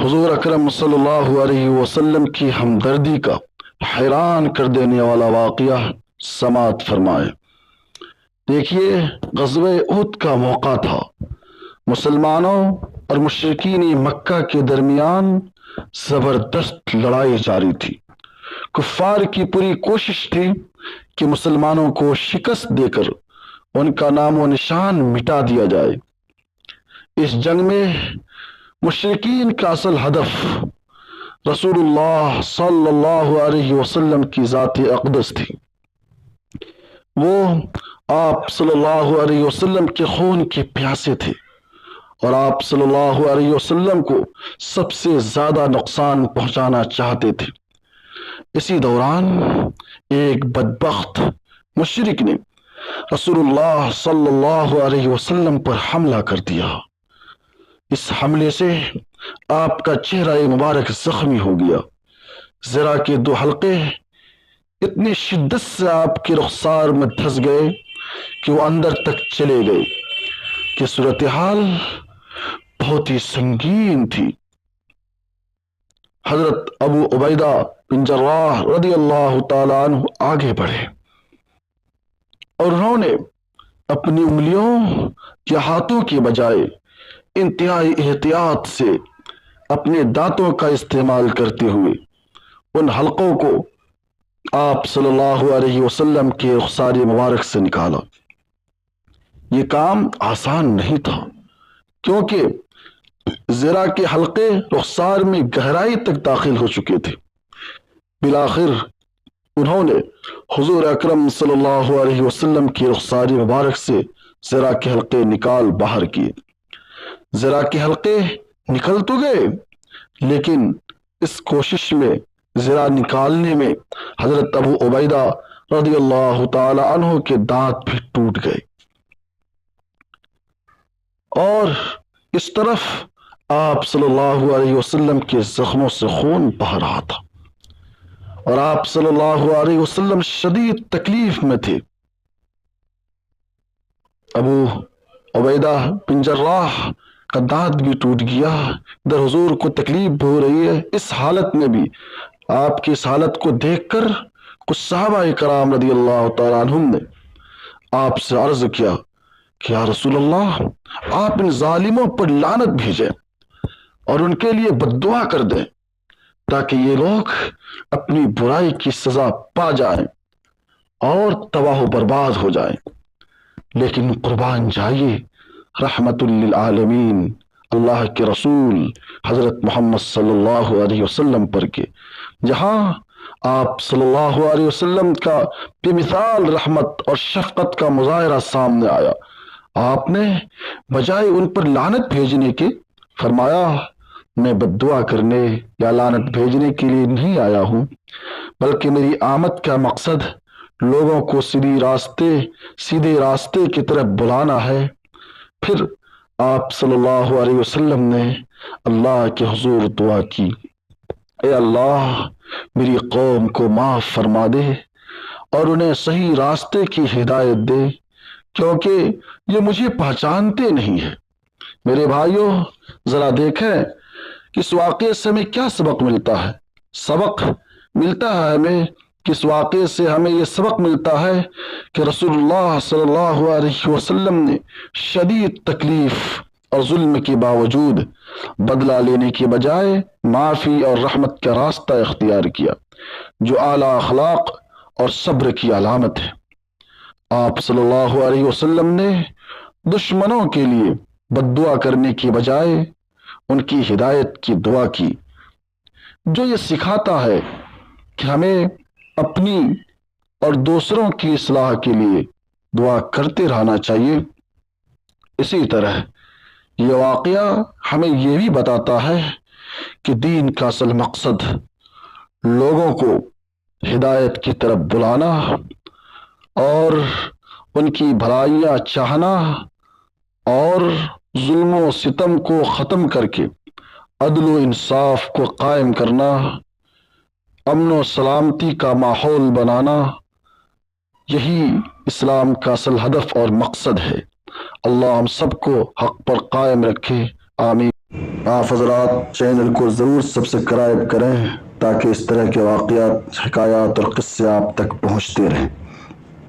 حضور اکرم صلی اللہ علیہ وسلم کی ہمدردی کا حیران کر دینے والا واقعہ سماعت فرمائے۔ دیکھیے، غزوہ احد کا موقع تھا۔ مسلمانوں اور مشرکین مکہ کے درمیان زبردست لڑائی جاری تھی۔ کفار کی پوری کوشش تھی کہ مسلمانوں کو شکست دے کر ان کا نام و نشان مٹا دیا جائے۔ اس جنگ میں مشرکین کا اصل ہدف رسول اللہ صلی اللہ علیہ وسلم کی ذات اقدس تھی۔ وہ آپ صلی اللہ علیہ وسلم کے خون کے پیاسے تھے اور آپ صلی اللہ علیہ وسلم کو سب سے زیادہ نقصان پہنچانا چاہتے تھے۔ اسی دوران ایک بدبخت مشرک نے رسول اللہ صلی اللہ علیہ وسلم پر حملہ کر دیا۔ اس حملے سے آپ کا چہرہ مبارک زخمی ہو گیا۔ زرہ کے 2 حلقے اتنی شدت سے آپ کے رخسار میں دھس گئے کہ وہ اندر تک چلے گئے کہ صورتحال بہت ہی سنگین تھی۔ حضرت ابو عبیدہ بن جراح رضی اللہ تعالیٰ عنہ آگے بڑھے اور انہوں نے اپنی انگلیوں یا ہاتھوں کے بجائے انتہائی احتیاط سے اپنے دانتوں کا استعمال کرتے ہوئے ان حلقوں کو آپ صلی اللہ علیہ وسلم کے رخسار مبارک سے نکالا۔ یہ کام آسان نہیں تھا کیونکہ زرہ کے حلقے رخسار میں گہرائی تک داخل ہو چکے تھے۔ بالآخر انہوں نے حضور اکرم صلی اللہ علیہ وسلم کی رخسار مبارک سے زرہ کے حلقے نکال باہر کیے۔ زرہ کے حلقے نکل تو گئے لیکن اس کوشش میں زرہ نکالنے میں حضرت ابو عبیدہ رضی اللہ تعالی عنہ کے دانت بھی ٹوٹ گئے اور اس طرف آپ صلی اللہ علیہ وسلم کے زخموں سے خون بہہ رہا تھا اور آپ صلی اللہ علیہ وسلم شدید تکلیف میں تھے۔ ابو عبیدہ بن جراح کا دانت بھی ٹوٹ گیا، ادھر حضور کو تکلیف ہو رہی ہے۔ اس حالت میں بھی آپ کی اس حالت کو دیکھ کر کچھ صحابہ کرام رضی اللہ تعالیٰ عنہم نے آپ سے عرض کیا کہ یا رسول اللہ، آپ ان ظالموں پر لعنت بھیجیں اور ان کے لیے بد دعا کر دیں تاکہ یہ لوگ اپنی برائی کی سزا پا جائیں اور تباہ و برباد ہو جائیں۔ لیکن قربان جائیے رحمت للعالمین اللہ کے رسول حضرت محمد صلی اللہ علیہ وسلم پر کے، جہاں آپ صلی اللہ علیہ وسلم کا بے مثال رحمت اور شفقت کا مظاہرہ سامنے آیا، آپ نے بجائے ان پر لعنت بھیجنے کے فرمایا میں بد دعا کرنے یا لعنت بھیجنے کے لیے نہیں آیا ہوں، بلکہ میری آمد کا مقصد لوگوں کو سیدھے راستے کی طرف بلانا ہے۔ پھر آپ صلی اللہ علیہ وسلم نے اللہ کے حضور دعا کی، اے اللہ میری قوم کو معاف فرما دے اور انہیں صحیح راستے کی ہدایت دے کیونکہ یہ مجھے پہچانتے نہیں ہیں۔ میرے بھائیوں، ذرا دیکھیں کہ اس واقعے سے ہمیں کیا سبق ملتا ہے۔ سبق ملتا ہے ہمیں کہ اس واقعے سے ہمیں یہ سبق ملتا ہے کہ رسول اللہ صلی اللہ علیہ وسلم نے شدید تکلیف اور ظلم کے باوجود بدلہ لینے کے بجائے معافی اور رحمت کا راستہ اختیار کیا، جو اعلیٰ اخلاق اور صبر کی علامت ہے۔ آپ صلی اللہ علیہ وسلم نے دشمنوں کے لیے بد دعا کرنے کے بجائے ان کی ہدایت کی دعا کی، جو یہ سکھاتا ہے کہ ہمیں اپنی اور دوسروں کی اصلاح کے لیے دعا کرتے رہنا چاہیے۔ اسی طرح یہ واقعہ ہمیں یہ بھی بتاتا ہے کہ دین کا اصل مقصد لوگوں کو ہدایت کی طرف بلانا اور ان کی بھلائیاں چاہنا اور ظلم و ستم کو ختم کر کے عدل و انصاف کو قائم کرنا، امن و سلامتی کا ماحول بنانا، یہی اسلام کا اصل ہدف اور مقصد ہے۔ اللہ ہم سب کو حق پر قائم رکھے، آمین۔ آپ حضرات چینل کو ضرور سبسکرائب کریں تاکہ اس طرح کے واقعات، حکایات اور قصے آپ تک پہنچتے رہیں۔